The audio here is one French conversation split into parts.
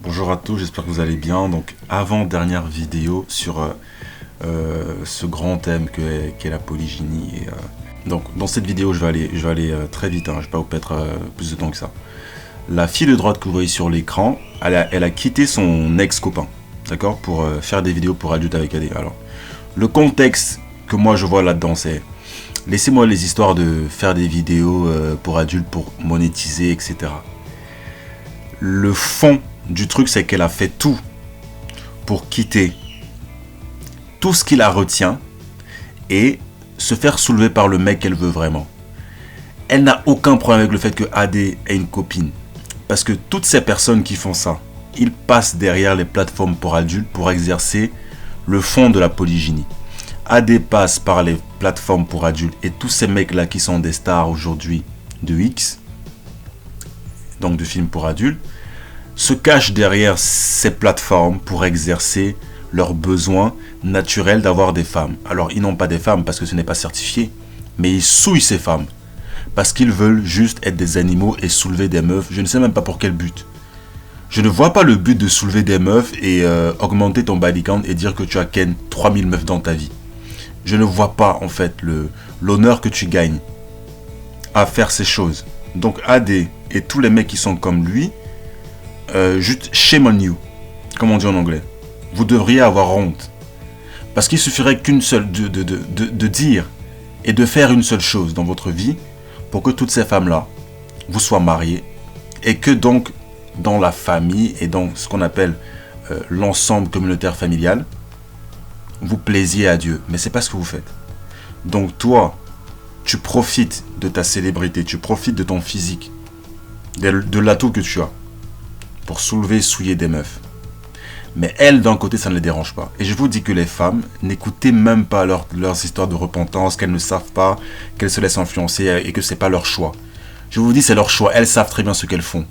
Bonjour à tous, j'espère que vous allez bien. Donc, avant-dernière vidéo sur ce grand thème qu'est la polygynie. Donc, dans cette vidéo, je vais aller très vite, hein, je ne vais pas vous perdre plus de temps que ça. La fille de droite que vous voyez sur l'écran, elle a quitté son ex-copain, d'accord, pour faire des vidéos pour adultes avec AD. Alors, le contexte que moi je vois là-dedans, c'est laissez-moi les histoires de faire des vidéos pour adultes, pour monétiser, etc. Le fond du truc, c'est qu'elle a fait tout pour quitter tout ce qui la retient et se faire soulever par le mec qu'elle veut vraiment. Elle n'a aucun problème avec le fait que AD ait une copine. Parce que toutes ces personnes qui font ça, ils passent derrière les plateformes pour adultes pour exercer le fond de la polygynie. AD passe par les plateformes pour adultes et tous ces mecs-là qui sont des stars aujourd'hui de X, donc de films pour adultes, se cachent derrière ces plateformes pour exercer leur besoin naturel d'avoir des femmes. Alors ils n'ont pas des femmes parce que ce n'est pas certifié, mais ils souillent ces femmes parce qu'ils veulent juste être des animaux et soulever des meufs. Je ne sais même pas pour quel but. Je ne vois pas le but de soulever des meufs et augmenter ton body count et dire que tu as ken 3000 meufs dans ta vie. Je ne vois pas en fait l'honneur que tu gagnes à faire ces choses. Donc AD et tous les mecs qui sont comme lui, juste shame on you, comme on dit en anglais. Vous devriez avoir honte. Parce qu'il suffirait qu'une seule de dire et de faire une seule chose dans votre vie pour que toutes ces femmes-là vous soient mariées et que donc dans la famille et dans ce qu'on appelle l'ensemble communautaire familial, vous plaisiez à Dieu. Mais c'est pas ce que vous faites. Donc toi, tu profites de ta célébrité, tu profites de ton physique, de l'atout que tu as pour soulever, souiller des meufs. Mais elles, d'un côté, ça ne les dérange pas. Et je vous dis que les femmes, n'écoutez même pas leurs histoires de repentance, qu'elles ne savent pas, qu'elles se laissent influencer et que c'est pas leur choix. Je vous dis, c'est leur choix. Elles savent très bien ce qu'elles font.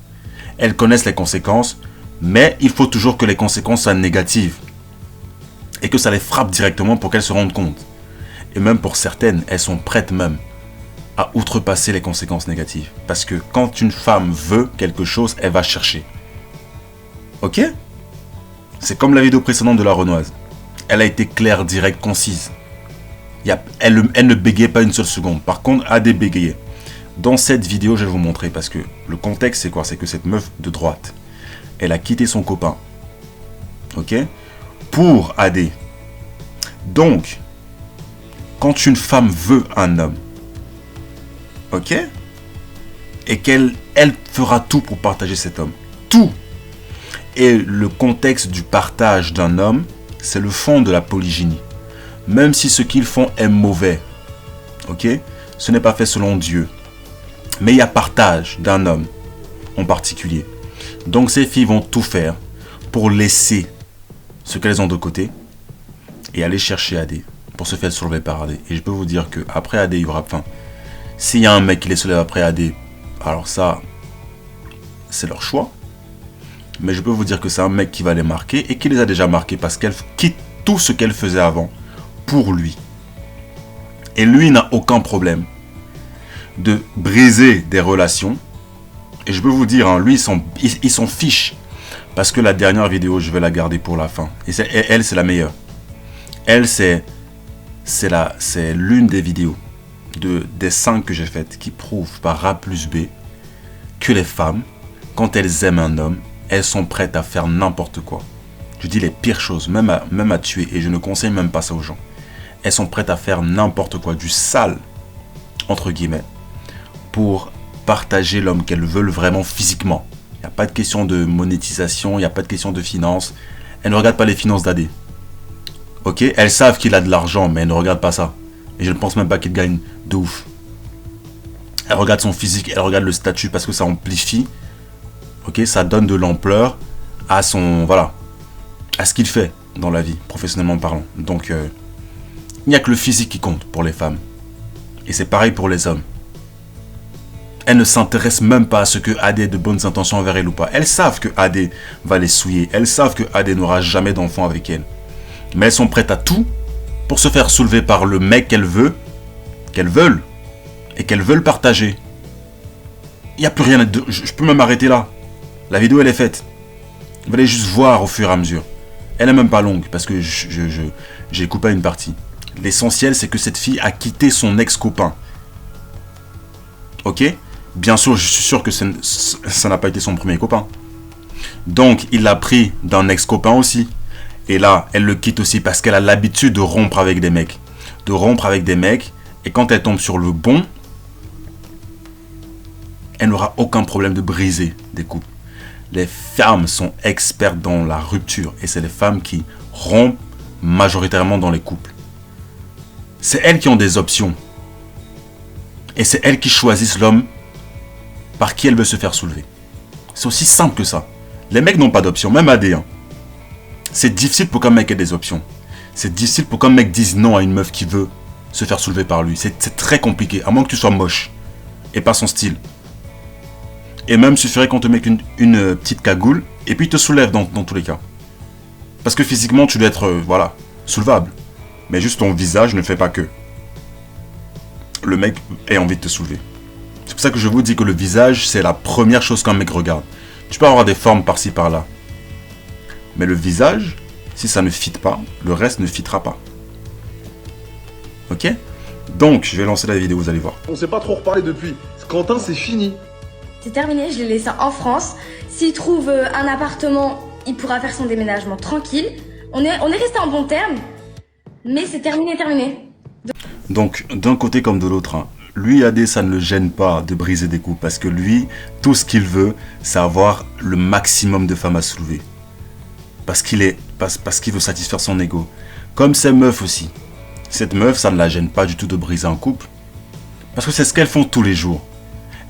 Elles connaissent les conséquences, mais il faut toujours que les conséquences soient négatives. Et que ça les frappe directement pour qu'elles se rendent compte. Et même pour certaines, elles sont prêtes même à outrepasser les conséquences négatives. Parce que quand une femme veut quelque chose, elle va chercher. Ok ? C'est comme la vidéo précédente de la Renoise. Elle a été claire, directe, concise. Elle ne bégayait pas une seule seconde. Par contre, AD bégayait. Dans cette vidéo, je vais vous montrer parce que le contexte, c'est quoi? C'est que cette meuf de droite, elle a quitté son copain. Ok? Pour AD. Donc, quand une femme veut un homme, ok? Et qu'elle fera tout pour partager cet homme. Tout! Et le contexte du partage d'un homme, c'est le fond de la polygynie. Même si ce qu'ils font est mauvais, ok, ce n'est pas fait selon Dieu. Mais il y a partage d'un homme en particulier. Donc ces filles vont tout faire pour laisser ce qu'elles ont de côté et aller chercher AD pour se faire soulever par AD. Et je peux vous dire qu'après AD, il y aura... Enfin, s'il y a un mec qui les soulève après AD, alors ça, c'est leur choix. Mais je peux vous dire que c'est un mec qui va les marquer et qui les a déjà marqués parce qu'elle quitte tout ce qu'elle faisait avant pour lui. Et lui n'a aucun problème de briser des relations. Et je peux vous dire, hein, lui, il s'en fiche. Parce que la dernière vidéo, je vais la garder pour la fin. Et elle, c'est la meilleure. Elle, c'est l'une des vidéos des 5 que j'ai faites qui prouvent par A plus B que les femmes, quand elles aiment un homme, elles sont prêtes à faire n'importe quoi. Je dis les pires choses, même à tuer. Et je ne conseille même pas ça aux gens. Elles sont prêtes à faire n'importe quoi, du sale, entre guillemets, pour partager l'homme qu'elles veulent vraiment physiquement. Il n'y a pas de question de monétisation, il n'y a pas de question de finances. Elles ne regardent pas les finances d'AD. Ok, elles savent qu'il a de l'argent, mais elles ne regardent pas ça. Et je ne pense même pas qu'il gagne de ouf. Elles regardent son physique, elles regardent le statut parce que ça amplifie. Ok, ça donne de l'ampleur à son, voilà, à ce qu'il fait dans la vie, professionnellement parlant. Donc, il n'y a que le physique qui compte pour les femmes. Et c'est pareil pour les hommes. Elles ne s'intéressent même pas à ce que AD ait de bonnes intentions envers elle ou pas. Elles savent que AD va les souiller. Elles savent que AD n'aura jamais d'enfant avec elle. Mais elles sont prêtes à tout pour se faire soulever par le mec qu'elles veulent et qu'elles veulent partager. Il n'y a plus rien à dire. Je peux même m'arrêter là. La vidéo, elle est faite. Vous allez juste voir au fur et à mesure. Elle n'est même pas longue parce que j'ai coupé une partie. L'essentiel, c'est que cette fille a quitté son ex-copain. Ok? Bien sûr, je suis sûr que ça n'a pas été son premier copain. Donc, il l'a pris d'un ex-copain aussi. Et là, elle le quitte aussi parce qu'elle a l'habitude de rompre avec des mecs. De rompre avec des mecs. Et quand elle tombe sur le bon, elle n'aura aucun problème de briser des couples. Les femmes sont expertes dans la rupture. Et c'est les femmes qui rompent majoritairement dans les couples. C'est elles qui ont des options. Et c'est elles qui choisissent l'homme par qui elle veut se faire soulever. C'est aussi simple que ça. Les mecs n'ont pas d'options, même AD. C'est difficile pour qu'un mec ait des options. C'est difficile pour qu'un mec dise non à une meuf qui veut se faire soulever par lui. C'est très compliqué, à moins que tu sois moche et pas son style. Et même, il suffirait qu'on te mette une petite cagoule et puis te soulève dans tous les cas. Parce que physiquement, tu dois être, voilà, soulevable. Mais juste ton visage ne fait pas que. Le mec ait envie de te soulever. C'est pour ça que je vous dis que le visage, c'est la première chose qu'un mec regarde. Tu peux avoir des formes par-ci, par-là. Mais le visage, si ça ne fit pas, le reste ne fitera pas. Ok? Donc, je vais lancer la vidéo, vous allez voir. On s'est pas trop reparlé depuis. Quentin, c'est fini. C'est terminé, je l'ai laissé en France. S'il trouve un appartement, il pourra faire son déménagement tranquille. On est resté en bon terme, mais c'est terminé. Donc, d'un côté comme de l'autre, lui, AD, ça ne le gêne pas de briser des couples. Parce que lui, tout ce qu'il veut, c'est avoir le maximum de femmes à soulever. Parce qu'il veut satisfaire son ego. Comme ces meufs aussi. Cette meuf, ça ne la gêne pas du tout de briser un couple. Parce que c'est ce qu'elles font tous les jours.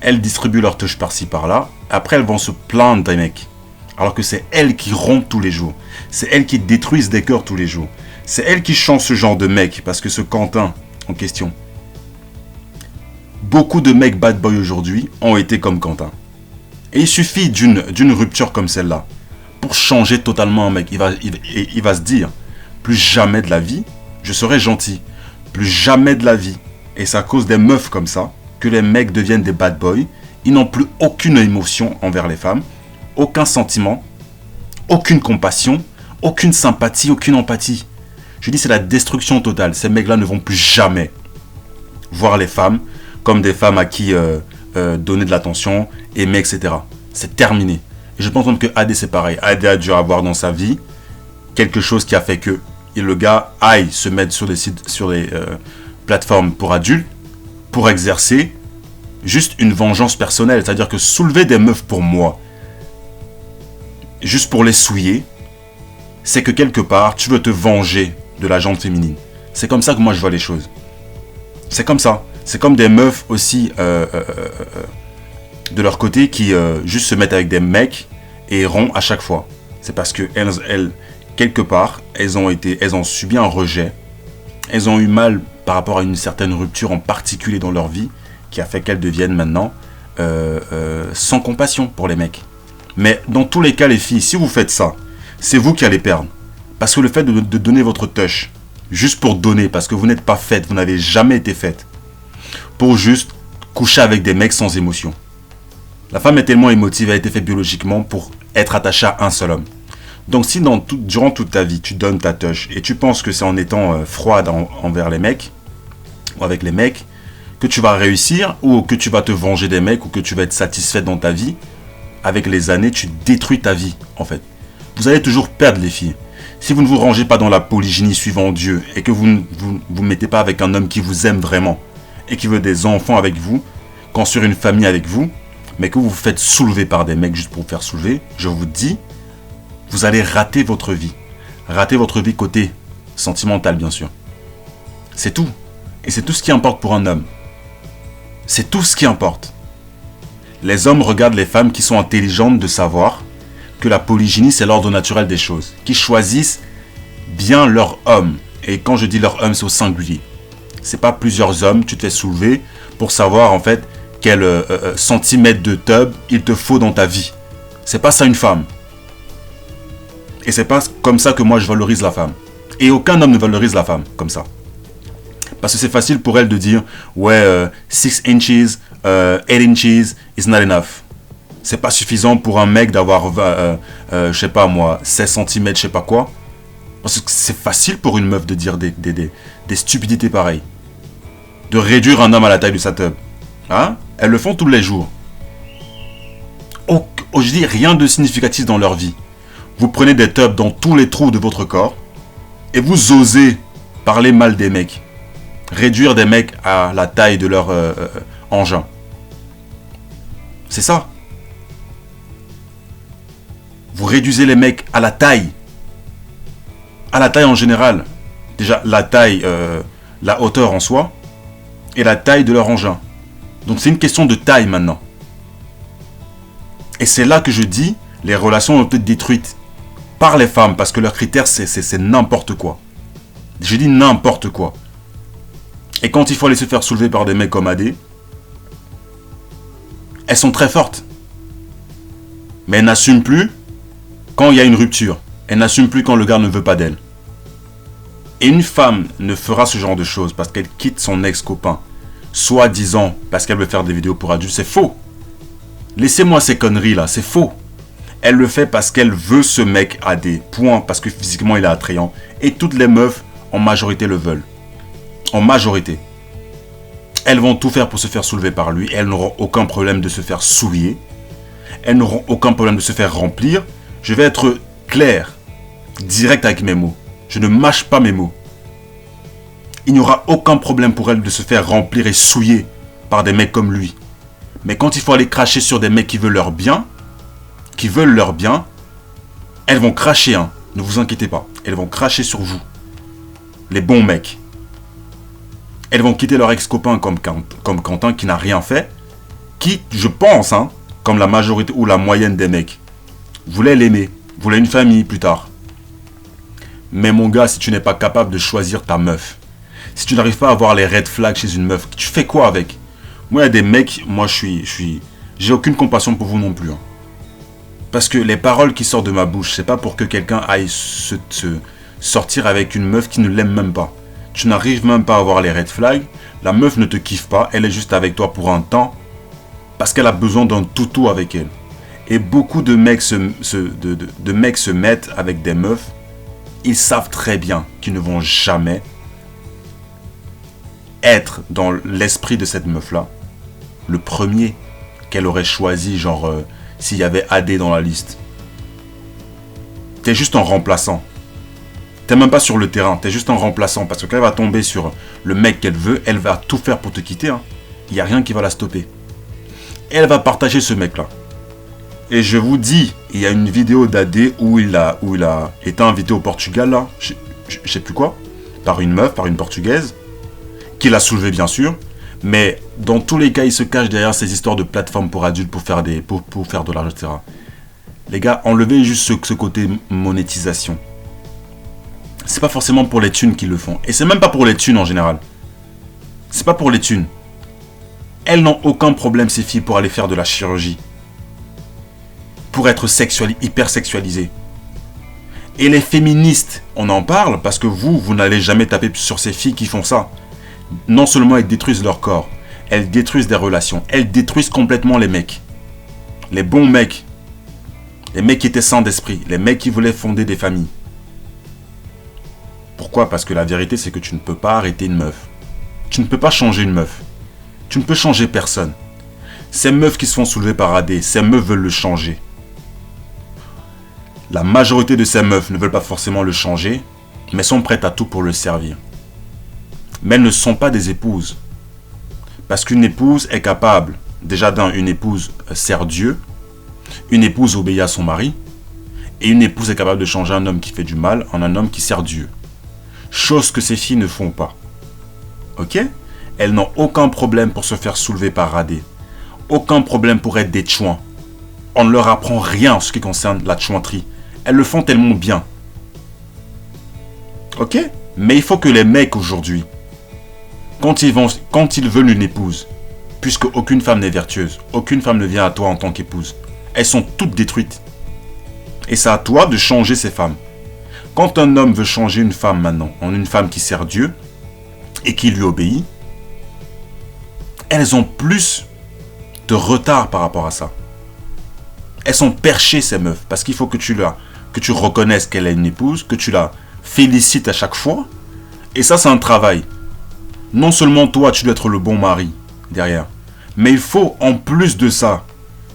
Elles distribuent leur touche par-ci par-là. Après, elles vont se plaindre des mecs. Alors que c'est elles qui rompent tous les jours. C'est elles qui détruisent des cœurs tous les jours. C'est elles qui changent ce genre de mec. Parce que ce Quentin en question. Beaucoup de mecs bad boy aujourd'hui ont été comme Quentin. Et il suffit d'une rupture comme celle-là pour changer totalement un mec. Il va se dire, plus jamais de la vie, je serai gentil. Plus jamais de la vie. Et c'est à cause des meufs comme ça que les mecs deviennent des bad boys. Ils n'ont plus aucune émotion envers les femmes, aucun sentiment, aucune compassion, aucune sympathie, aucune empathie. Je dis c'est la destruction totale. Ces mecs-là ne vont plus jamais voir les femmes comme des femmes à qui donner de l'attention, aimer, etc. C'est terminé. Et je pense même que AD c'est pareil. AD a dû avoir dans sa vie quelque chose qui a fait que le gars aille se mettre sur les sites, sur les plateformes pour adultes, pour exercer juste une vengeance personnelle. C'est-à-dire que soulever des meufs pour moi, juste pour les souiller, c'est que quelque part, tu veux te venger de la gente féminine. C'est comme ça que moi je vois les choses. C'est comme ça. C'est comme des meufs aussi de leur côté qui juste se mettent avec des mecs et iront à chaque fois. C'est parce que elles, quelque part, elles ont subi un rejet. Elles ont eu mal par rapport à une certaine rupture en particulier dans leur vie qui a fait qu'elles deviennent maintenant sans compassion pour les mecs. Mais dans tous les cas, les filles, si vous faites ça, c'est vous qui allez perdre. Parce que le fait de donner votre touch, juste pour donner, parce que vous n'êtes pas faite, vous n'avez jamais été faite, pour juste coucher avec des mecs sans émotion. La femme est tellement émotive, elle a été faite biologiquement pour être attachée à un seul homme. Donc si durant toute ta vie, tu donnes ta touch et tu penses que c'est en étant froide envers les mecs, ou avec les mecs, que tu vas réussir, ou que tu vas te venger des mecs, ou que tu vas être satisfaite dans ta vie, avec les années, tu détruis ta vie, en fait. Vous allez toujours perdre les filles. Si vous ne vous rangez pas dans la polygynie suivant Dieu, et que vous ne vous mettez pas avec un homme qui vous aime vraiment, et qui veut des enfants avec vous, construire une famille avec vous, mais que vous vous faites soulever par des mecs juste pour vous faire soulever, je vous dis, vous allez rater votre vie. Rater votre vie côté sentimental, bien sûr. C'est tout. Et c'est tout ce qui importe pour un homme. C'est tout ce qui importe. Les hommes regardent les femmes qui sont intelligentes de savoir que la polygynie, c'est l'ordre naturel des choses. Qui choisissent bien leur homme. Et quand je dis leur homme, c'est au singulier. C'est pas plusieurs hommes, tu te fais soulever pour savoir en fait quel centimètre de tub il te faut dans ta vie. C'est pas ça une femme. Et c'est pas comme ça que moi je valorise la femme. Et aucun homme ne valorise la femme comme ça. Parce que c'est facile pour elle de dire ouais, 6 inches, 8 inches is not enough. C'est pas suffisant pour un mec d'avoir, je sais pas moi, 16 cm, je sais pas quoi. Parce que c'est facile pour une meuf de dire des stupidités pareilles. De réduire un homme à la taille de sa teub. Hein? Elles le font tous les jours. Je dis rien de significatif dans leur vie. Vous prenez des teubs dans tous les trous de votre corps et vous osez parler mal des mecs. Réduire des mecs à la taille de leur engin. C'est ça. Vous réduisez les mecs à la taille. À la taille en général. Déjà, la taille, la hauteur en soi et la taille de leur engin. Donc c'est une question de taille maintenant. Et c'est là que je dis, les relations ont été détruites par les femmes parce que leurs critères, c'est n'importe quoi. Je dis n'importe quoi. Et quand il faut aller se faire soulever par des mecs comme AD, elles sont très fortes. Mais elles n'assument plus quand il y a une rupture. Elles n'assument plus quand le gars ne veut pas d'elle. Et une femme ne fera ce genre de choses parce qu'elle quitte son ex-copain, soi-disant parce qu'elle veut faire des vidéos pour adultes. C'est faux. Laissez-moi ces conneries là, c'est faux. Elle le fait parce qu'elle veut ce mec AD. Point. Parce que physiquement il est attrayant. Et toutes les meufs, en majorité, le veulent. En majorité. Elles vont tout faire pour se faire soulever par lui. Elles n'auront aucun problème de se faire souiller. Elles n'auront aucun problème de se faire remplir. Je vais être clair, direct avec mes mots. Je ne mâche pas mes mots. Il n'y aura aucun problème pour elles de se faire remplir et souiller par des mecs comme lui. Mais quand il faut aller cracher sur des mecs qui veulent leur bien, elles vont cracher, hein. Ne vous inquiétez pas. Elles vont cracher sur vous. Les bons mecs. Elles vont quitter leur ex-copain comme Quentin qui n'a rien fait. Qui, je pense, hein, comme la majorité ou la moyenne des mecs, voulait l'aimer, voulait une famille plus tard. Mais mon gars, si tu n'es pas capable de choisir ta meuf, si tu n'arrives pas à avoir les red flags chez une meuf, tu fais quoi avec? Moi, il y a des mecs, moi j'ai aucune compassion pour vous non plus. Hein. Parce que les paroles qui sortent de ma bouche, c'est pas pour que quelqu'un aille se sortir avec une meuf qui ne l'aime même pas. Tu n'arrives même pas à avoir les red flags, la meuf ne te kiffe pas, elle est juste avec toi pour un temps, parce qu'elle a besoin d'un toutou avec elle. Et beaucoup de mecs de mecs se mettent avec des meufs, ils savent très bien qu'ils ne vont jamais être dans l'esprit de cette meuf-là, le premier qu'elle aurait choisi, genre s'il y avait AD dans la liste. T'es juste en remplaçant. T'es même pas sur le terrain, t'es juste en remplaçant. Parce que quand elle va tomber sur le mec qu'elle veut, elle va tout faire pour te quitter. Hein. Il n'y a rien qui va la stopper. Elle va partager ce mec-là. Et je vous dis, il y a une vidéo d'AD où il a été invité au Portugal, là, je sais plus quoi, par une meuf, par une portugaise, qui l'a soulevé bien sûr. Mais dans tous les cas, il se cache derrière ces histoires de plateformes pour adultes pour faire de l'argent, etc. Les gars, enlevez juste ce côté monétisation. C'est pas forcément pour les thunes qu'ils le font. Et c'est même pas pour les thunes en général. C'est pas pour les thunes. Elles n'ont aucun problème, ces filles, pour aller faire de la chirurgie. Pour être hyper sexualisées. Et les féministes, on en parle parce que vous n'allez jamais taper sur ces filles qui font ça. Non seulement elles détruisent leur corps, elles détruisent des relations, elles détruisent complètement les mecs. Les bons mecs. Les mecs qui étaient sans d'esprit, les mecs qui voulaient fonder des familles. Pourquoi? Parce que la vérité, c'est que tu ne peux pas arrêter une meuf. Tu ne peux pas changer une meuf. Tu ne peux changer personne. Ces meufs qui se font soulever par AD, ces meufs veulent le changer. La majorité de ces meufs ne veulent pas forcément le changer, mais sont prêtes à tout pour le servir. Mais elles ne sont pas des épouses. Parce qu'une épouse est capable, déjà une épouse sert Dieu, une épouse obéit à son mari, et une épouse est capable de changer un homme qui fait du mal en un homme qui sert Dieu. Chose que ces filles ne font pas. Ok? Elles n'ont aucun problème pour se faire soulever par AD. Aucun problème pour être des chouins. On ne leur apprend rien en ce qui concerne la chouinterie. Elles le font tellement bien. Ok? Mais il faut que les mecs aujourd'hui, quand ils veulent une épouse, puisque aucune femme n'est vertueuse, aucune femme ne vient à toi en tant qu'épouse, elles sont toutes détruites. Et c'est à toi de changer ces femmes. Quand un homme veut changer une femme maintenant, en une femme qui sert Dieu et qui lui obéit, elles ont plus de retard par rapport à ça. Elles sont perchées, ces meufs, parce qu'il faut que tu reconnaisses qu'elle est une épouse, que tu la félicites à chaque fois. Et ça, c'est un travail. Non seulement toi, tu dois être le bon mari derrière, mais il faut, en plus de ça,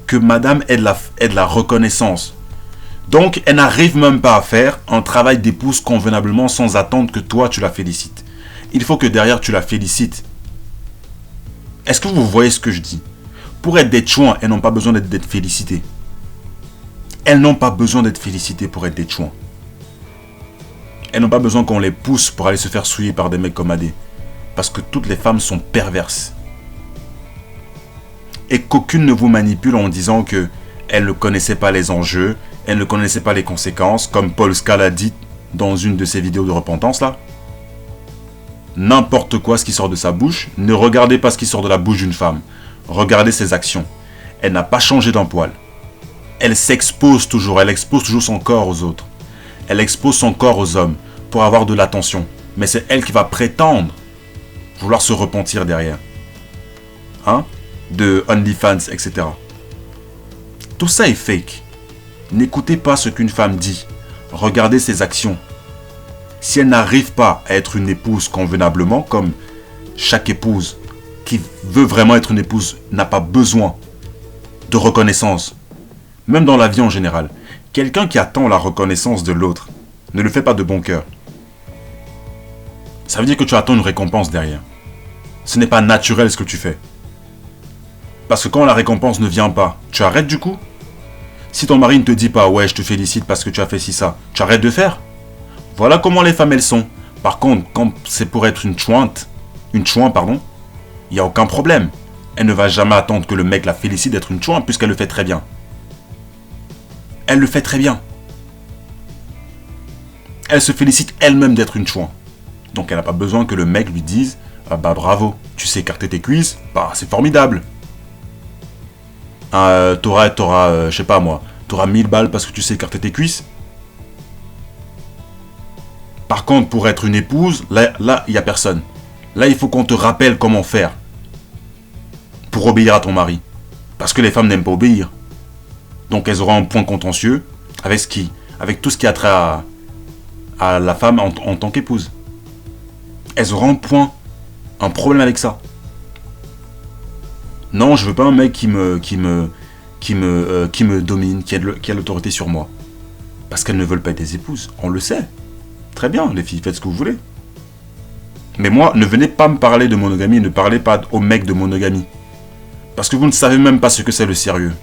que madame ait de la reconnaissance. Donc, elle n'arrive même pas à faire un travail d'épouse convenablement sans attendre que toi, tu la félicites. Il faut que derrière, tu la félicites. Est-ce que vous voyez ce que je dis? Pour être des chouins, elles n'ont pas besoin d'être félicitées. Elles n'ont pas besoin d'être félicitées pour être des chouins. Elles n'ont pas besoin qu'on les pousse pour aller se faire souiller par des mecs comme Adé. Parce que toutes les femmes sont perverses. Et qu'aucune ne vous manipule en disant que elle ne connaissait pas les enjeux, elle ne connaissait pas les conséquences, comme Paul Scal a dit dans une de ses vidéos de repentance là. N'importe quoi ce qui sort de sa bouche, ne regardez pas ce qui sort de la bouche d'une femme. Regardez ses actions. Elle n'a pas changé d'un poil. Elle s'expose toujours, elle expose toujours son corps aux autres. Elle expose son corps aux hommes pour avoir de l'attention. Mais c'est elle qui va prétendre vouloir se repentir derrière. Hein? De OnlyFans, etc. Tout ça est fake. N'écoutez pas ce qu'une femme dit. Regardez ses actions. Si elle n'arrive pas à être une épouse convenablement, comme chaque épouse qui veut vraiment être une épouse n'a pas besoin de reconnaissance, même dans la vie en général, quelqu'un qui attend la reconnaissance de l'autre ne le fait pas de bon cœur. Ça veut dire que tu attends une récompense derrière. Ce n'est pas naturel ce que tu fais. Parce que quand la récompense ne vient pas, tu arrêtes du coup. Si ton mari ne te dit pas « ouais, je te félicite parce que tu as fait ci, ça », tu arrêtes de faire. Voilà comment les femmes elles sont. Par contre, quand c'est pour être une chouin, il n'y a aucun problème. Elle ne va jamais attendre que le mec la félicite d'être une chouin puisqu'elle le fait très bien. Elle le fait très bien. Elle se félicite elle-même d'être une chouin. Donc elle n'a pas besoin que le mec lui dise « ah bah bravo, tu sais écarter tes cuisses, bah c'est formidable. Je sais pas moi, t'auras 1000 balles parce que tu sais écarter tes cuisses. » Par contre, pour être une épouse, là, il n'y a personne. Là, il faut qu'on te rappelle comment faire pour obéir à ton mari. Parce que les femmes n'aiment pas obéir. Donc, elles auront un point contentieux avec tout ce qui a trait à la femme en tant qu'épouse. Elles auront un problème avec ça. Non, je veux pas un mec qui me domine, qui a l'autorité sur moi. Parce qu'elles ne veulent pas être des épouses. On le sait. Très bien, les filles, faites ce que vous voulez. Mais moi, ne venez pas me parler de monogamie, ne parlez pas aux mecs de monogamie. Parce que vous ne savez même pas ce que c'est le sérieux.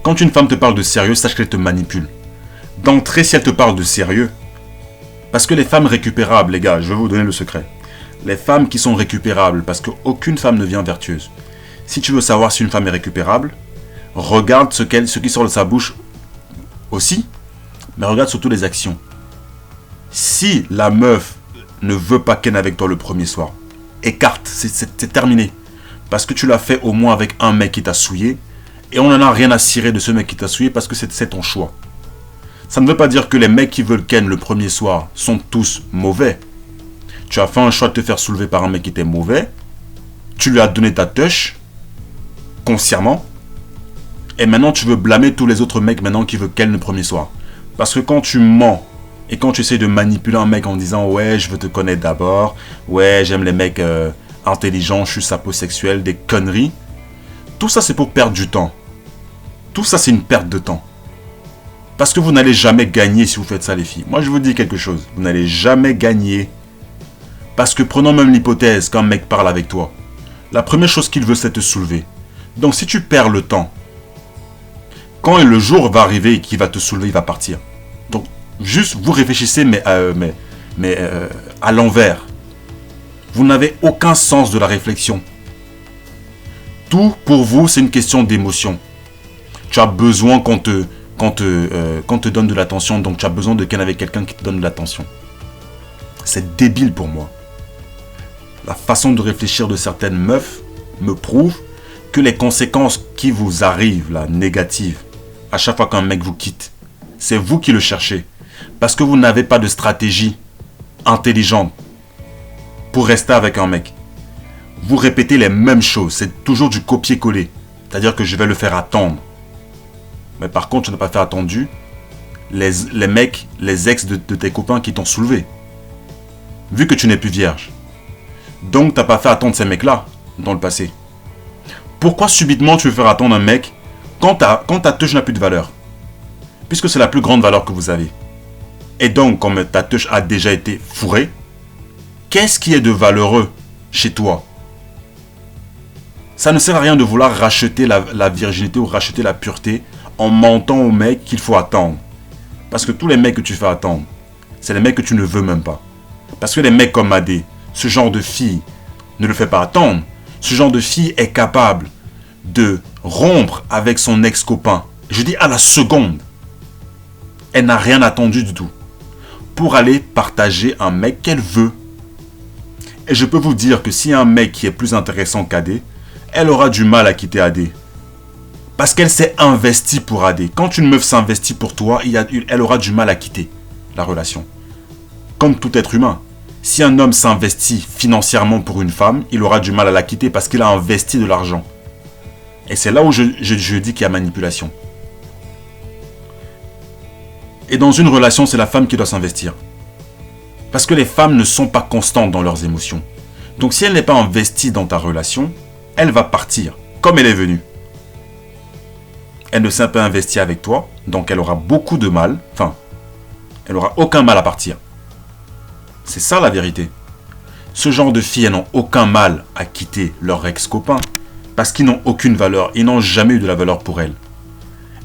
Quand une femme te parle de sérieux, sache qu'elle te manipule. D'entrée, si elle te parle de sérieux, parce que les femmes récupérables, les gars, je vais vous donner le secret. Les femmes qui sont récupérables, parce qu'aucune femme ne vient vertueuse. Si tu veux savoir si une femme est récupérable, regarde ce qui sort de sa bouche aussi, mais regarde surtout les actions. Si la meuf ne veut pas ken avec toi le premier soir, écarte, c'est terminé. Parce que tu l'as fait au moins avec un mec qui t'a souillé, et on n'en a rien à cirer de ce mec qui t'a souillé parce que c'est ton choix. Ça ne veut pas dire que les mecs qui veulent ken le premier soir sont tous mauvais. Tu as fait un choix de te faire soulever par un mec qui était mauvais, tu lui as donné ta touche, consciemment, et maintenant tu veux blâmer tous les autres mecs maintenant qui veulent ken le premier soir. Parce que quand tu mens et quand tu essaies de manipuler un mec en disant « ouais, je veux te connaître d'abord, ouais, j'aime les mecs intelligents, je suis saposexuel, des conneries », tout ça c'est pour perdre du temps. Tout ça c'est une perte de temps. Parce que vous n'allez jamais gagner si vous faites ça les filles. Moi je vous dis quelque chose, vous n'allez jamais gagner. Parce que prenons même l'hypothèse qu'un mec parle avec toi. La première chose qu'il veut c'est te soulever. Donc si tu perds le temps, quand le jour va arriver et qu'il va te soulever, il va partir. Donc, juste, vous réfléchissez, mais à l'envers. Vous n'avez aucun sens de la réflexion. Tout, pour vous, c'est une question d'émotion. Tu as besoin qu'on te donne de l'attention, donc tu as besoin de ken avec quelqu'un qui te donne de l'attention. C'est débile pour moi. La façon de réfléchir de certaines meufs me prouve que les conséquences qui vous arrivent, là, négatives, à chaque fois qu'un mec vous quitte, c'est vous qui le cherchez. Parce que vous n'avez pas de stratégie intelligente pour rester avec un mec. Vous répétez les mêmes choses. C'est toujours du copier-coller. C'est-à-dire que je vais le faire attendre. Mais par contre, tu n'as pas fait attendu les mecs, les ex de tes copains qui t'ont soulevé. Vu que tu n'es plus vierge. Donc, tu n'as pas fait attendre ces mecs-là dans le passé. Pourquoi subitement tu veux faire attendre un mec quand ta touche n'a plus de valeur? Puisque c'est la plus grande valeur que vous avez. Et donc, comme ta touche a déjà été fourrée, qu'est-ce qui est de valeureux chez toi? Ça ne sert à rien de vouloir racheter la virginité ou racheter la pureté en mentant aux mecs qu'il faut attendre. Parce que tous les mecs que tu fais attendre, c'est les mecs que tu ne veux même pas. Parce que les mecs comme Adé, ce genre de fille, ne le fait pas attendre. Ce genre de fille est capable de rompre avec son ex-copain. Je dis à la seconde. Elle n'a rien attendu du tout. Pour aller partager un mec qu'elle veut. Et je peux vous dire que s'il y a un mec qui est plus intéressant qu'Adé, elle aura du mal à quitter Adé. Parce qu'elle s'est investie pour Adé. Quand une meuf s'investit pour toi, elle aura du mal à quitter la relation. Comme tout être humain. Si un homme s'investit financièrement pour une femme, il aura du mal à la quitter parce qu'il a investi de l'argent. Et c'est là où je dis qu'il y a manipulation. Et dans une relation, c'est la femme qui doit s'investir. Parce que les femmes ne sont pas constantes dans leurs émotions. Donc si elle n'est pas investie dans ta relation, elle va partir comme elle est venue. Elle ne s'est pas investie avec toi, donc elle aura beaucoup de mal. Enfin, elle n'aura aucun mal à partir. C'est ça la vérité. Ce genre de filles, elles n'ont aucun mal à quitter leur ex-copain. Parce qu'ils n'ont aucune valeur. Ils n'ont jamais eu de la valeur pour elles.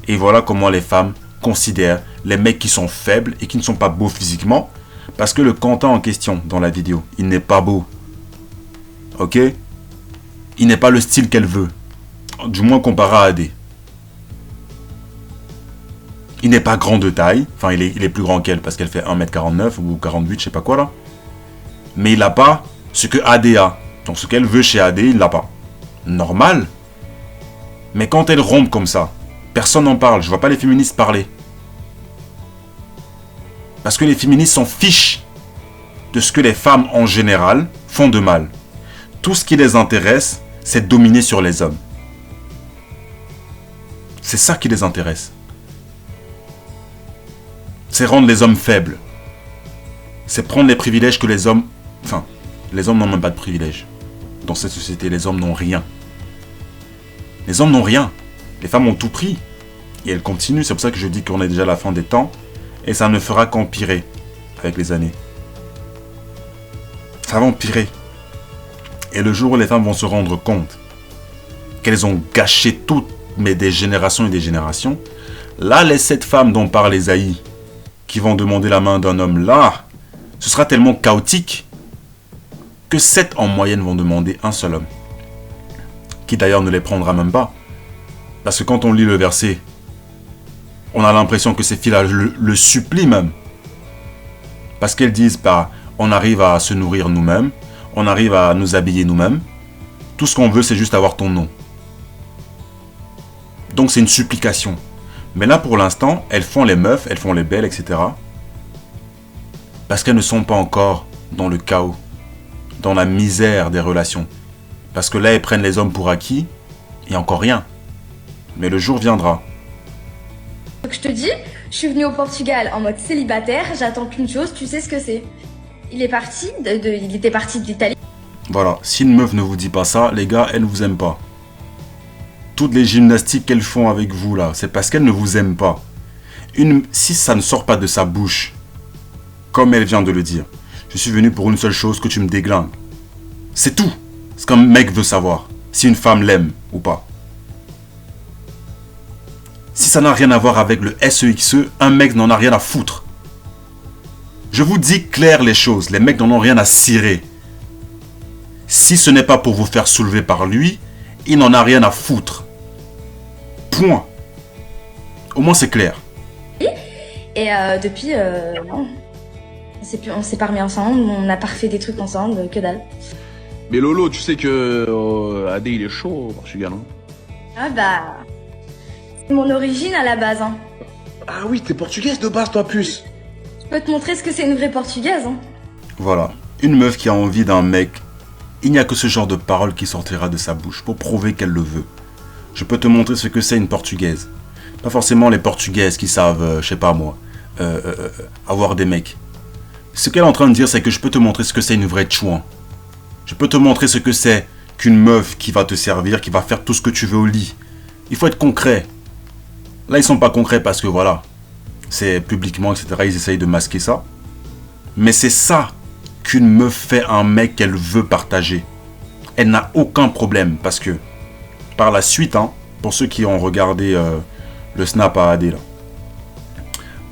Et voilà comment les femmes considèrent les mecs qui sont faibles et qui ne sont pas beaux physiquement. Parce que le Quentin en question dans la vidéo, il n'est pas beau. Ok? Il n'est pas le style qu'elle veut. Du moins comparé à Adé. Il n'est pas grand de taille. Enfin, il est plus grand qu'elle parce qu'elle fait 1m49 ou 48, je sais pas quoi là. Mais il n'a pas ce que Adé a. Donc ce qu'elle veut chez Adé, il l'a pas. Normal. Mais quand elle rompt comme ça, personne n'en parle. Je vois pas les féministes parler. Parce que les féministes s'en fichent de ce que les femmes en général font de mal. Tout ce qui les intéresse, c'est de dominer sur les hommes. C'est ça qui les intéresse. C'est rendre les hommes faibles. C'est prendre les privilèges que les hommes... Enfin, les hommes n'ont même pas de privilèges. Dans cette société, les hommes n'ont rien. Les hommes n'ont rien. Les femmes ont tout pris. Et elles continuent. C'est pour ça que je dis qu'on est déjà à la fin des temps. Et ça ne fera qu'empirer avec les années. Ça va empirer. Et le jour où les femmes vont se rendre compte qu'elles ont gâché toutes des générations et des générations, là, les 7 femmes dont parle Esaïe, qui vont demander la main d'un homme là, ce sera tellement chaotique que 7 en moyenne vont demander un seul homme. Qui d'ailleurs ne les prendra même pas. Parce que quand on lit le verset, on a l'impression que ces filles-là le supplient même. Parce qu'elles disent, on arrive à se nourrir nous-mêmes, on arrive à nous habiller nous-mêmes. Tout ce qu'on veut, c'est juste avoir ton nom. Donc c'est une supplication. Mais là, pour l'instant, elles font les meufs, elles font les belles, etc. Parce qu'elles ne sont pas encore dans le chaos, dans la misère des relations. Parce que là, elles prennent les hommes pour acquis, et encore rien. Mais le jour viendra. Donc je te dis, je suis venue au Portugal en mode célibataire, j'attends qu'une chose, tu sais ce que c'est. Il est parti, il était parti de l'Italie. Voilà, si une meuf ne vous dit pas ça, les gars, elle ne vous aime pas. Toutes les gymnastiques qu'elles font avec vous là, c'est parce qu'elles ne vous aiment pas. Si ça ne sort pas de sa bouche, comme elle vient de le dire, je suis venu pour une seule chose, que tu me déglingues. C'est tout ce qu'un mec veut savoir, si une femme l'aime ou pas. Si ça n'a rien à voir avec le SEXE, un mec n'en a rien à foutre. Je vous dis clair les choses, les mecs n'en ont rien à cirer. Si ce n'est pas pour vous faire soulever par lui, il n'en a rien à foutre. Point. Au moins c'est clair. Et depuis, non. On s'est pas remis ensemble, on n'a pas refait des trucs ensemble, que dalle. Mais Lolo, tu sais que Adé il est chaud au Portugal, non? Ah bah... C'est mon origine à la base, hein. Ah oui, t'es portugaise de base, toi, puce. Je peux te montrer ce que c'est une vraie portugaise, hein. Voilà. Une meuf qui a envie d'un mec, il n'y a que ce genre de parole qui sortira de sa bouche pour prouver qu'elle le veut. Je peux te montrer ce que c'est une portugaise. Pas forcément les Portugaises qui savent, je sais pas moi, avoir des mecs. Ce qu'elle est en train de dire, c'est que je peux te montrer ce que c'est une vraie chouin. Je peux te montrer ce que c'est qu'une meuf qui va te servir, qui va faire tout ce que tu veux au lit. Il faut être concret. Là, ils sont pas concrets parce que voilà, c'est publiquement, etc. Ils essayent de masquer ça. Mais c'est ça qu'une meuf fait à un mec qu'elle veut partager. Elle n'a aucun problème parce que par la suite, hein, pour ceux qui ont regardé le snap à AD là,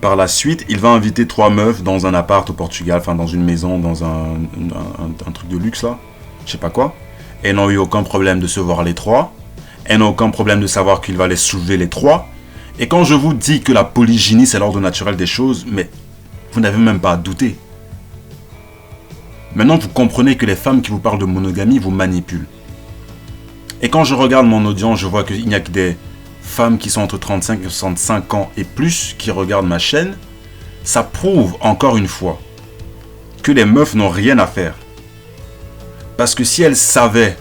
par la suite, il va inviter 3 meufs dans un appart au Portugal, enfin dans une maison, dans un truc de luxe là, je sais pas quoi. Elles n'ont eu aucun problème de se voir les 3. Elles n'ont aucun problème de savoir qu'il va les soulever les 3. Et quand je vous dis que la polygynie c'est l'ordre naturel des choses, mais vous n'avez même pas à douter. Maintenant vous comprenez que les femmes qui vous parlent de monogamie vous manipulent. Et quand je regarde mon audience, je vois qu'il n'y a que des femmes qui sont entre 35 et 65 ans et plus qui regardent ma chaîne. Ça prouve encore une fois que les meufs n'ont rien à faire. Parce que si elles savaient,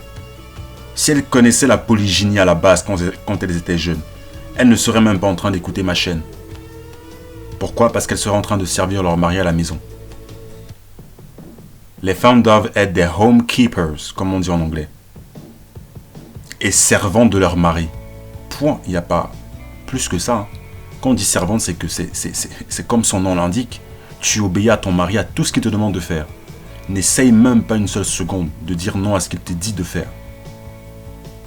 si elles connaissaient la polygynie à la base quand elles étaient jeunes, elles ne seraient même pas en train d'écouter ma chaîne. Pourquoi? Parce qu'elles seraient en train de servir leur mari à la maison. Les femmes doivent être des home keepers, comme on dit en anglais. Et servantes de leur mari. Point. Il n'y a pas plus que ça. Hein. Quand on dit servante, c'est que c'est comme son nom l'indique. Tu obéis à ton mari à tout ce qu'il te demande de faire. N'essaye même pas une seule seconde de dire non à ce qu'il te dit de faire.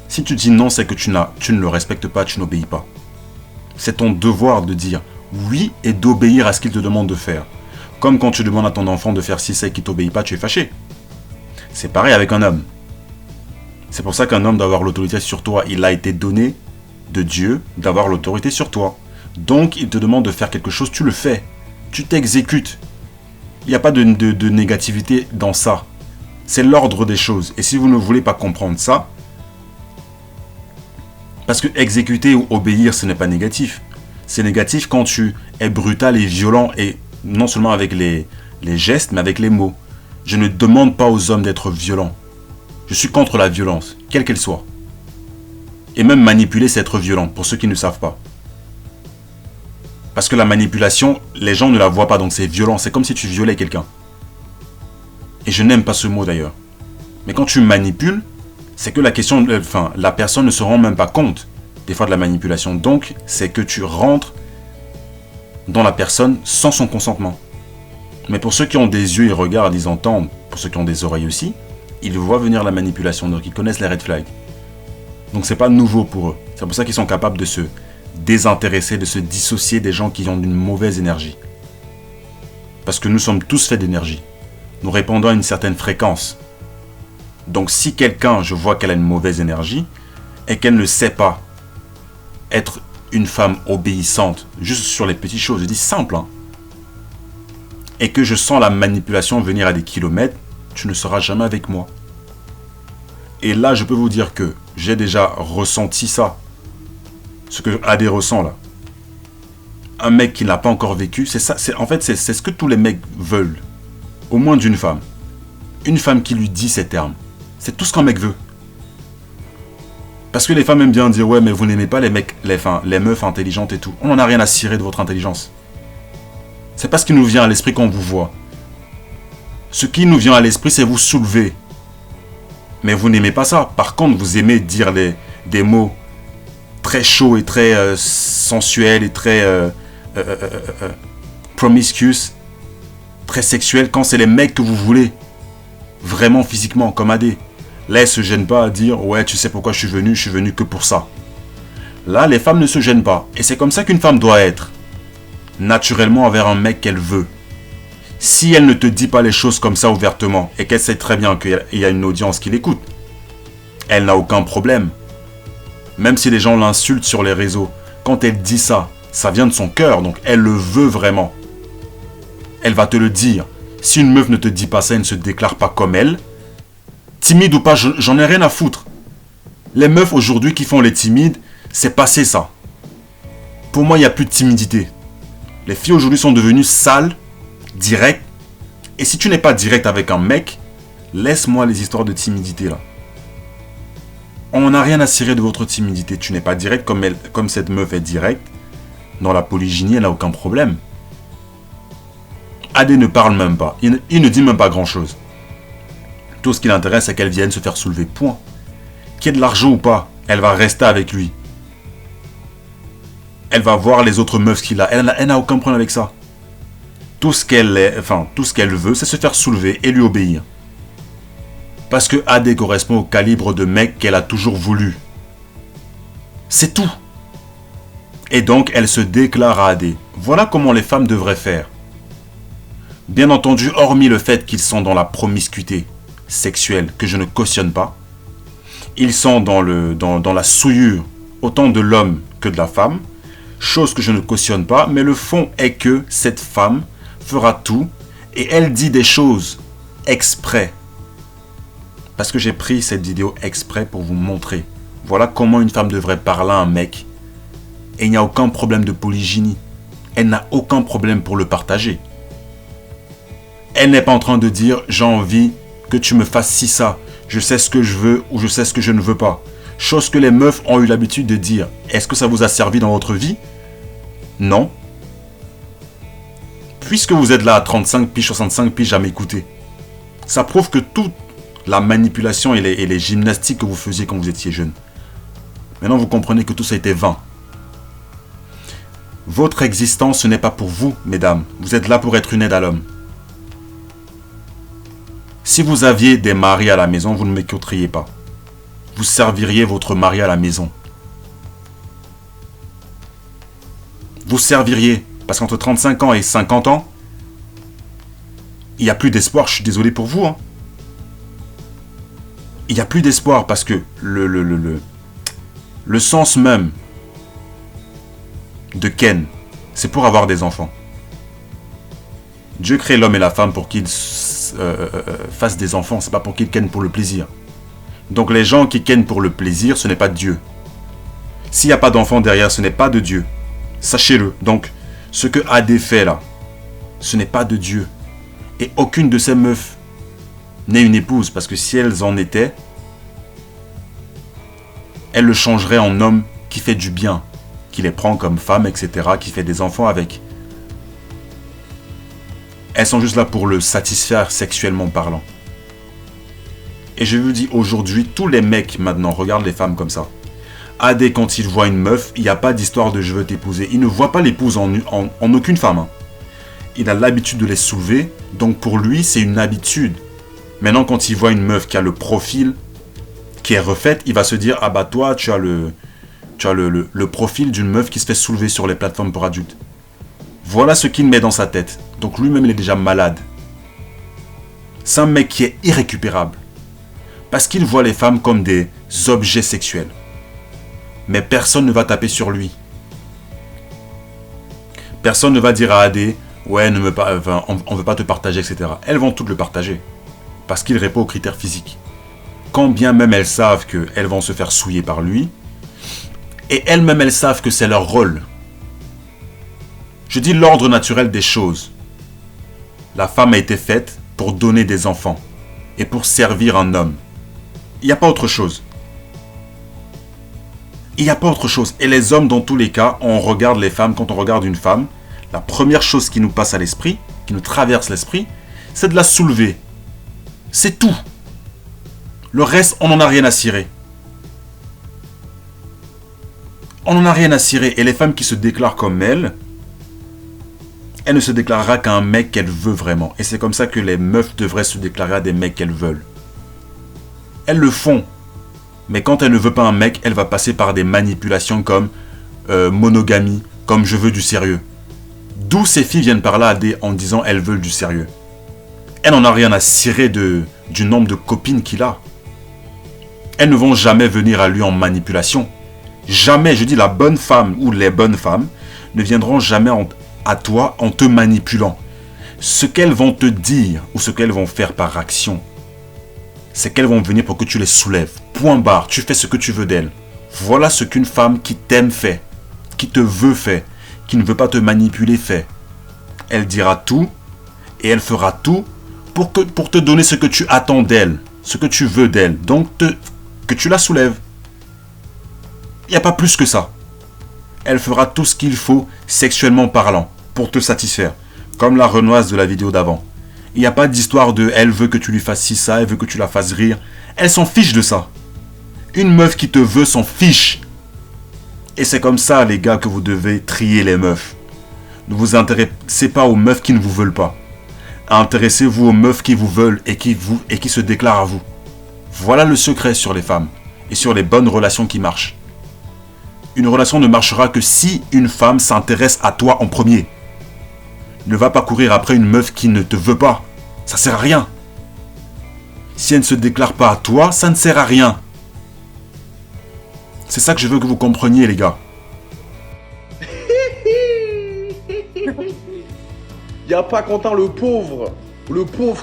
Si tu dis non, c'est que tu ne le respectes pas, tu n'obéis pas. C'est ton devoir de dire oui et d'obéir à ce qu'il te demande de faire. Comme quand tu demandes à ton enfant de faire ci et qu'il ne t'obéit pas, tu es fâché. C'est pareil avec un homme. C'est pour ça qu'un homme doit avoir l'autorité sur toi. Il a été donné de Dieu d'avoir l'autorité sur toi. Donc, il te demande de faire quelque chose, tu le fais. Tu t'exécutes. Il n'y a pas de négativité dans ça. C'est l'ordre des choses. Et si vous ne voulez pas comprendre ça, parce que exécuter ou obéir, ce n'est pas négatif. C'est négatif quand tu es brutal et violent, et non seulement avec les gestes, mais avec les mots. Je ne demande pas aux hommes d'être violents. Je suis contre la violence, quelle qu'elle soit. Et même manipuler, c'est être violent, pour ceux qui ne savent pas. Parce que la manipulation, les gens ne la voient pas, donc c'est violent. C'est comme si tu violais quelqu'un. Et je n'aime pas ce mot d'ailleurs. Mais quand tu manipules, c'est que la personne ne se rend même pas compte des fois de la manipulation. Donc, c'est que tu rentres dans la personne sans son consentement. Mais pour ceux qui ont des yeux, ils regardent, ils entendent. Pour ceux qui ont des oreilles aussi, ils voient venir la manipulation. Donc, ils connaissent les red flags. Donc, c'est pas nouveau pour eux. C'est pour ça qu'ils sont capables de se désintéresser, de se dissocier des gens qui ont une mauvaise énergie. Parce que nous sommes tous faits d'énergie. Nous répondons à une certaine fréquence. Donc si quelqu'un, je vois qu'elle a une mauvaise énergie et qu'elle ne sait pas être une femme obéissante, juste sur les petites choses, je dis simple, hein, et que je sens la manipulation venir à des kilomètres, tu ne seras jamais avec moi. Et là, je peux vous dire que j'ai déjà ressenti ça. Ce que AD ressent là. Un mec qui n'a pas encore vécu, c'est ça. En fait, c'est ce que tous les mecs veulent. Au moins d'une femme. Une femme qui lui dit ces termes. C'est tout ce qu'un mec veut. Parce que les femmes aiment bien dire, ouais, mais vous n'aimez pas les mecs, les meufs intelligentes et tout. On n'en a rien à cirer de votre intelligence. C'est pas ce qui nous vient à l'esprit quand on vous voit. Ce qui nous vient à l'esprit, c'est vous soulever. Mais vous n'aimez pas ça. Par contre, vous aimez dire des mots très chauds et très sensuels et très promiscuous, très sexuels quand c'est les mecs que vous voulez. Vraiment physiquement, comme AD. Là, elle se gêne pas à dire, ouais, tu sais pourquoi je suis venu que pour ça. Là, les femmes ne se gênent pas. Et c'est comme ça qu'une femme doit être. Naturellement envers un mec qu'elle veut. Si elle ne te dit pas les choses comme ça ouvertement, et qu'elle sait très bien qu'il y a une audience qui l'écoute, elle n'a aucun problème. Même si les gens l'insultent sur les réseaux, quand elle dit ça, ça vient de son cœur, donc elle le veut vraiment. Elle va te le dire. Si une meuf ne te dit pas ça, elle ne se déclare pas comme elle. Timide ou pas, j'en ai rien à foutre. Les meufs aujourd'hui qui font les timides, c'est passé ça. Pour moi, il n'y a plus de timidité. Les filles aujourd'hui sont devenues sales, directes. Et si tu n'es pas direct avec un mec, laisse-moi les histoires de timidité là. On n'a rien à cirer de votre timidité. Tu n'es pas direct comme cette meuf est directe. dans la polygynie, elle n'a aucun problème. Adé ne parle même pas. Il ne dit même pas grand-chose. Tout ce qui l'intéresse, c'est qu'elle vienne se faire soulever. Point. Qu'il y ait de l'argent ou pas, elle va rester avec lui. Elle va voir les autres meufs qu'il a. Elle n'a aucun problème avec ça. Tout ce qu'elle veut, c'est se faire soulever et lui obéir. Parce que Adé correspond au calibre de mec qu'elle a toujours voulu. C'est tout. Et donc, elle se déclare à Adé. Voilà comment les femmes devraient faire. Bien entendu, hormis le fait qu'ils sont dans la promiscuité sexuelle, que je ne cautionne pas, ils sont dans la souillure, autant de l'homme que de la femme, chose que je ne cautionne pas, mais le fond est que cette femme fera tout, et elle dit des choses exprès. Parce que j'ai pris cette vidéo exprès pour vous montrer. Voilà comment une femme devrait parler à un mec. Et il n'y a aucun problème de polygynie. Elle n'a aucun problème pour le partager. Elle n'est pas en train de dire « j'ai envie que tu me fasses ci ça, je sais ce que je veux ou je sais ce que je ne veux pas ». Chose que les meufs ont eu l'habitude de dire. Est-ce que ça vous a servi dans votre vie? Non. Puisque vous êtes là à 35 piges, 65 piges à m'écouter, ça prouve que toute la manipulation et les gymnastiques que vous faisiez quand vous étiez jeune, maintenant vous comprenez que tout ça était vain. Votre existence, ce n'est pas pour vous, mesdames. Vous êtes là pour être une aide à l'homme. Si vous aviez des maris à la maison, vous ne m'écouteriez pas. Vous serviriez votre mari à la maison. Vous serviriez. Parce qu'entre 35 ans et 50 ans, il n'y a plus d'espoir. Je suis désolé pour vous. Il n'y a plus d'espoir parce que le sens même de Ken, c'est pour avoir des enfants. Dieu crée l'homme et la femme pour qu'ils fassent des enfants. C'est pas pour qu'ils kennent pour le plaisir. Donc les gens qui kennent pour le plaisir, ce n'est pas Dieu. S'il n'y a pas d'enfant derrière, ce n'est pas de Dieu. Sachez-le. Donc, ce que Adé fait là, ce n'est pas de Dieu. Et aucune de ces meufs n'est une épouse. Parce que si elles en étaient, elles le changeraient en homme qui fait du bien. Qui les prend comme femme, etc. Qui fait des enfants avec. Elles sont juste là pour le satisfaire sexuellement parlant. Et je vous dis aujourd'hui, tous les mecs maintenant regardent les femmes comme ça. Adé, quand il voit une meuf, il n'y a pas d'histoire de je veux t'épouser. Il ne voit pas l'épouse en aucune femme. Il a l'habitude de les soulever, donc pour lui, c'est une habitude. Maintenant, quand il voit une meuf qui a le profil, qui est refaite, il va se dire, ah bah toi, tu as le profil d'une meuf qui se fait soulever sur les plateformes pour adultes. Voilà ce qu'il met dans sa tête. Donc lui-même, il est déjà malade. C'est un mec qui est irrécupérable. Parce qu'il voit les femmes comme des objets sexuels. Mais personne ne va taper sur lui. Personne ne va dire à Adé, ouais, on ne veut pas te partager, etc. Elles vont toutes le partager. Parce qu'il répond aux critères physiques. Quand bien même elles savent qu'elles vont se faire souiller par lui. Et elles-mêmes, elles savent que c'est leur rôle. Je dis l'ordre naturel des choses. La femme a été faite pour donner des enfants. Et pour servir un homme. Il n'y a pas autre chose. Il n'y a pas autre chose. Et les hommes, dans tous les cas, on regarde les femmes. Quand on regarde une femme, la première chose qui nous passe à l'esprit, qui nous traverse l'esprit, c'est de la soulever. C'est tout. Le reste, on n'en a rien à cirer. On n'en a rien à cirer. Et les femmes qui se déclarent comme elle ne se déclarera qu'à un mec qu'elle veut vraiment. Et c'est comme ça que les meufs devraient se déclarer à des mecs qu'elles veulent. Elles le font. Mais quand elle ne veut pas un mec, elle va passer par des manipulations comme monogamie, comme je veux du sérieux. D'où ces filles viennent par là en disant elles veulent du sérieux. Elle n'en a rien à cirer du nombre de copines qu'il a. Elles ne vont jamais venir à lui en manipulation. Jamais, je dis la bonne femme ou les bonnes femmes ne viendront jamais à toi en te manipulant. Ce qu'elles vont te dire ou ce qu'elles vont faire par action, c'est qu'elles vont venir pour que tu les soulèves. Point barre, tu fais ce que tu veux d'elles. Voilà ce qu'une femme qui t'aime fait, qui te veut fait, qui ne veut pas te manipuler fait. Elle dira tout et elle fera tout pour te donner ce que tu attends d'elle, ce que tu veux d'elle. Donc que tu la soulèves. Il n'y a pas plus que ça. elle fera tout ce qu'il faut, sexuellement parlant, pour te satisfaire. Comme la Renoise de la vidéo d'avant. Il n'y a pas d'histoire de elle veut que tu lui fasses ci, ça, elle veut que tu la fasses rire. Elle s'en fiche de ça. Une meuf qui te veut s'en fiche. Et c'est comme ça, les gars, que vous devez trier les meufs. Ne vous intéressez pas aux meufs qui ne vous veulent pas. Intéressez-vous aux meufs qui vous veulent et qui se déclarent à vous. Voilà le secret sur les femmes et sur les bonnes relations qui marchent. Une relation ne marchera que si une femme s'intéresse à toi en premier. Ne va pas courir après une meuf qui ne te veut pas. Ça sert à rien. Si elle ne se déclare pas à toi, ça ne sert à rien. C'est ça que je veux que vous compreniez, les gars. Y a pas Quentin le pauvre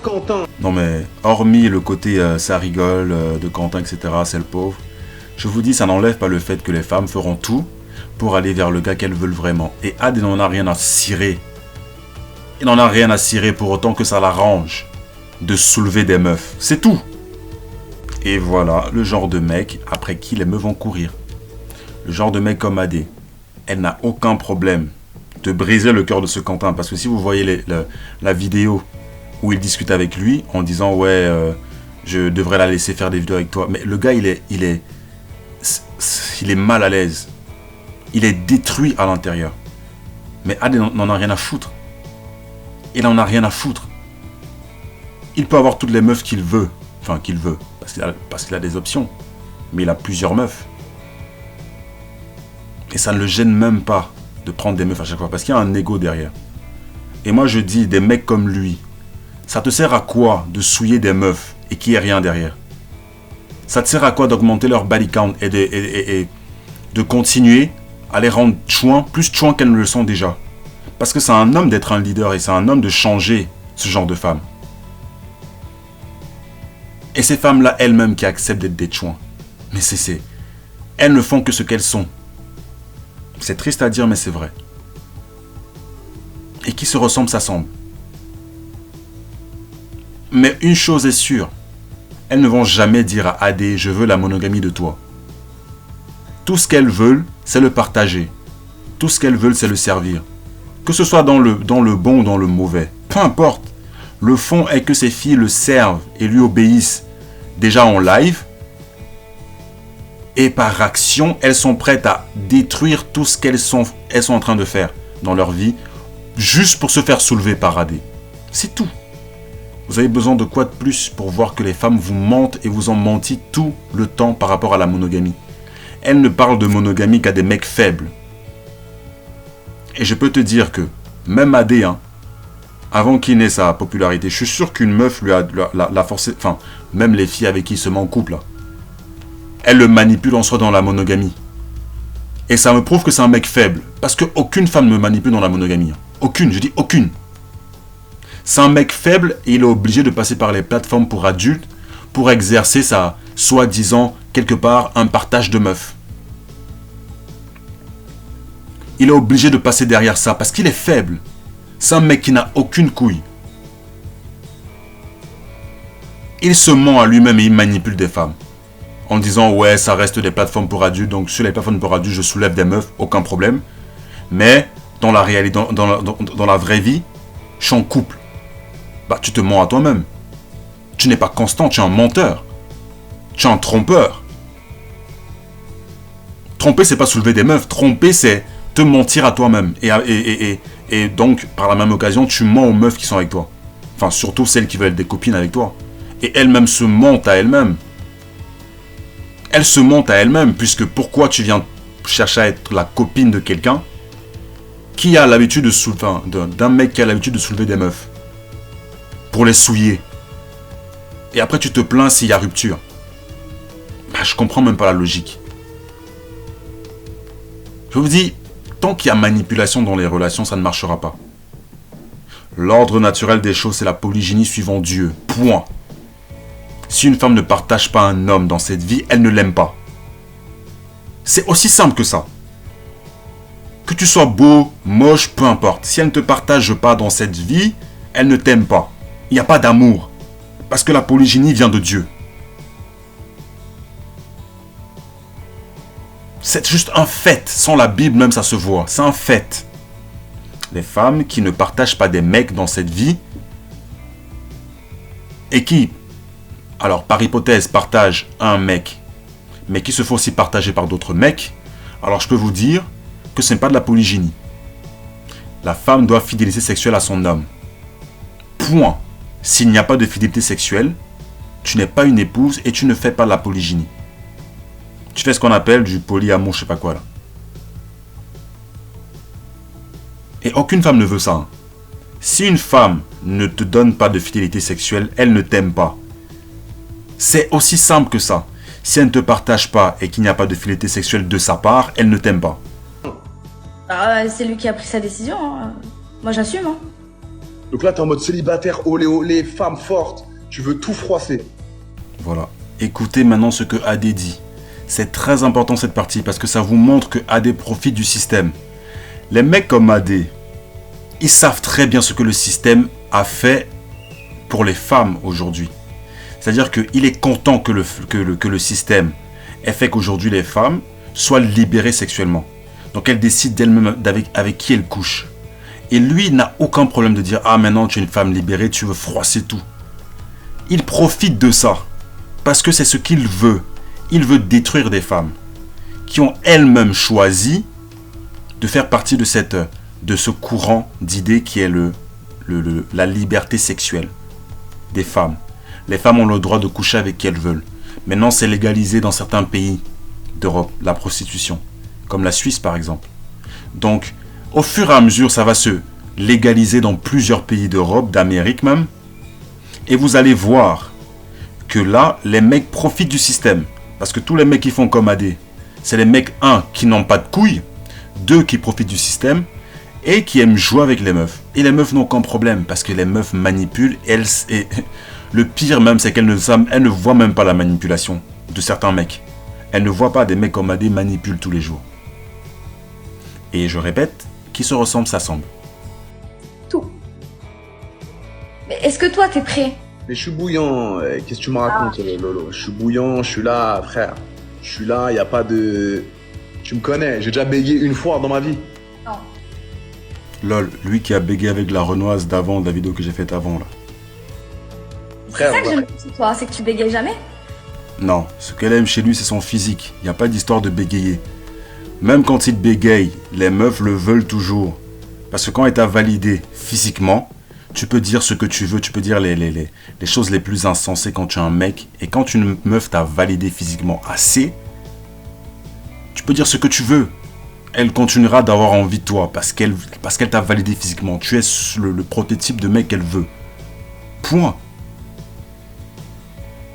Quentin. Non mais, hormis le côté ça rigole de Quentin, etc., c'est le pauvre, je vous dis, ça n'enlève pas le fait que les femmes feront tout pour aller vers le gars qu'elles veulent vraiment. Et Ad n'en a rien à cirer. Il n'en a rien à cirer pour autant que ça l'arrange de soulever des meufs. C'est tout. Et voilà le genre de mec après qui les meufs vont courir. Le genre de mec comme Adé. Elle n'a aucun problème de briser le cœur de ce Quentin. Parce que si vous voyez la vidéo où il discute avec lui en disant ouais, je devrais la laisser faire des vidéos avec toi. Mais le gars, il est mal à l'aise. Il est détruit à l'intérieur. Mais Adé n'en a rien à foutre. Il n'en a rien à foutre. Il peut avoir toutes les meufs qu'il veut. Enfin, qu'il veut. Parce qu'il a des options. Mais il a plusieurs meufs. Et ça ne le gêne même pas de prendre des meufs à chaque fois. Parce qu'il y a un ego derrière. Et moi, je dis, des mecs comme lui, ça te sert à quoi de souiller des meufs et qu'il n'y ait rien derrière? Ça te sert à quoi d'augmenter leur body count et de continuer à les rendre chouins, plus chouins qu'elles ne le sont déjà? Parce que c'est un homme d'être un leader et c'est un homme de changer ce genre de femmes. Et ces femmes-là, elles-mêmes qui acceptent d'être des chouins. Mais elles ne font que ce qu'elles sont. C'est triste à dire, mais c'est vrai. Et qui se ressemblent, s'assemblent. Mais une chose est sûre, elles ne vont jamais dire à Adé, je veux la monogamie de toi. Tout ce qu'elles veulent, c'est le partager. Tout ce qu'elles veulent, c'est le servir. Que ce soit dans le bon ou dans le mauvais. Peu importe. Le fond est que ces filles le servent et lui obéissent. Déjà en live. Et par action, elles sont prêtes à détruire tout ce qu'elles sont en train de faire dans leur vie. Juste pour se faire soulever par Adé. C'est tout. Vous avez besoin de quoi de plus pour voir que les femmes vous mentent et vous ont menti tout le temps par rapport à la monogamie. Elles ne parlent de monogamie qu'à des mecs faibles. Et je peux te dire que, même Adé, avant qu'il n'ait sa popularité, je suis sûr qu'une meuf l'a forcé, enfin, même les filles avec qui il se met en couple, là, elles le manipulent en soi dans la monogamie. Et ça me prouve que c'est un mec faible. Parce qu'aucune femme ne me manipule dans la monogamie. Aucune, je dis aucune. C'est un mec faible et il est obligé de passer par les plateformes pour adultes pour exercer sa, soi-disant, quelque part, un partage de meufs. Il est obligé de passer derrière ça parce qu'il est faible. C'est un mec qui n'a aucune couille. Il se ment à lui-même et il manipule des femmes. En disant, ouais, ça reste des plateformes pour adultes, donc sur les plateformes pour adultes, je soulève des meufs, aucun problème. Mais, dans la réalité, dans la vraie vie, je suis en couple. Bah, tu te mens à toi-même. Tu n'es pas constant, tu es un menteur. Tu es un trompeur. Tromper, c'est pas soulever des meufs. Tromper, c'est te mentir à toi-même. Et donc, par la même occasion, tu mens aux meufs qui sont avec toi. Enfin, surtout celles qui veulent être des copines avec toi. Et elles-mêmes se mentent à elles-mêmes. Elles se mentent à elles-mêmes, puisque pourquoi tu viens chercher à être la copine de quelqu'un qui a l'habitude de soulever, d'un mec qui a l'habitude de soulever des meufs pour les souiller. Et après tu te plains s'il y a rupture. Bah, je comprends même pas la logique. Je vous dis, tant qu'il y a manipulation dans les relations, ça ne marchera pas. L'ordre naturel des choses, c'est la polygynie suivant Dieu. Point. Si une femme ne partage pas un homme dans cette vie, elle ne l'aime pas. C'est aussi simple que ça. Que tu sois beau, moche, peu importe. Si elle ne te partage pas dans cette vie, elle ne t'aime pas. Il n'y a pas d'amour. Parce que la polygynie vient de Dieu. C'est juste un fait. Sans la Bible même, ça se voit. C'est un fait. Les femmes qui ne partagent pas des mecs dans cette vie et qui, alors par hypothèse, partagent un mec, mais qui se font aussi partager par d'autres mecs, alors je peux vous dire que ce n'est pas de la polygynie. La femme doit fidélité sexuelle à son homme. Point. S'il n'y a pas de fidélité sexuelle, tu n'es pas une épouse et tu ne fais pas la polygynie. Tu fais ce qu'on appelle du polyamour, je sais pas quoi là. Et aucune femme ne veut ça. Hein. Si une femme ne te donne pas de fidélité sexuelle, elle ne t'aime pas. C'est aussi simple que ça. Si elle ne te partage pas et qu'il n'y a pas de fidélité sexuelle de sa part, elle ne t'aime pas. C'est lui qui a pris sa décision. Hein. Moi, j'assume. Hein. Donc là, t'es en mode célibataire, olé, femme forte. Tu veux tout froisser. Voilà. Écoutez maintenant ce que AD dit. C'est très important cette partie parce que ça vous montre que AD profite du système. Les mecs comme AD, ils savent très bien ce que le système a fait pour les femmes aujourd'hui. C'est-à-dire qu'il est content que le système ait fait qu'aujourd'hui les femmes soient libérées sexuellement. Donc elle décide d'elle-même avec qui elle couche. Et lui n'a aucun problème de dire « Ah maintenant tu es une femme libérée, tu veux froisser tout ». Il profite de ça parce que c'est ce qu'il veut. Il veut détruire des femmes qui ont elles-mêmes choisi de faire partie de ce courant d'idées qui est la liberté sexuelle des femmes. Les femmes ont le droit de coucher avec qui elles veulent. Maintenant, c'est légalisé dans certains pays d'Europe, la prostitution, comme la Suisse par exemple. Donc, au fur et à mesure, ça va se légaliser dans plusieurs pays d'Europe, d'Amérique même. Et vous allez voir que là, les mecs profitent du système. Parce que tous les mecs qui font comme AD, c'est les mecs, 1, qui n'ont pas de couilles, 2, qui profitent du système, et qui aiment jouer avec les meufs. Et les meufs n'ont aucun problème, parce que les meufs manipulent, et le pire même, c'est qu'elles ne voient même pas la manipulation de certains mecs. Elles ne voient pas des mecs comme AD manipulent tous les jours. Et je répète, qui se ressemble, s'assemble. Tout. Mais est-ce que toi, t'es prêt? Mais je suis bouillant. Qu'est-ce que tu me racontes, Lolo? Je suis bouillant, je suis là, frère. Je suis là, y a pas de... Tu me connais, j'ai déjà bégayé une fois dans ma vie. Non. Lol, lui qui a bégayé avec la Renoise d'avant, de la vidéo que j'ai faite avant là. C'est ça que j'aime chez toi, c'est que tu bégayes jamais. Non, ce qu'elle aime chez lui, c'est son physique. Il n'y a pas d'histoire de bégayer. Même quand il bégaye, les meufs le veulent toujours. Parce que quand elle t'a validé physiquement, tu peux dire ce que tu veux, tu peux dire les choses les plus insensées quand tu es un mec. Et quand une meuf t'a validé physiquement assez, tu peux dire ce que tu veux. Elle continuera d'avoir envie de toi parce qu'elle t'a validé physiquement. Tu es le prototype de mec qu'elle veut. Point.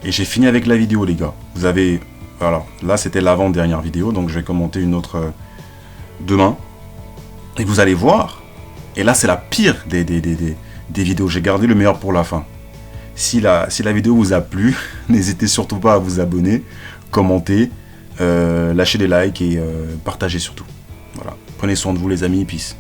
Et j'ai fini avec la vidéo, les gars. Vous avez... Voilà, là c'était l'avant-dernière vidéo, donc je vais commenter une autre demain. Et vous allez voir. Et là c'est la pire des vidéos. J'ai gardé le meilleur pour la fin. Si la vidéo vous a plu, n'hésitez surtout pas à vous abonner, commenter, lâcher des likes et partager surtout. Voilà. Prenez soin de vous les amis, peace.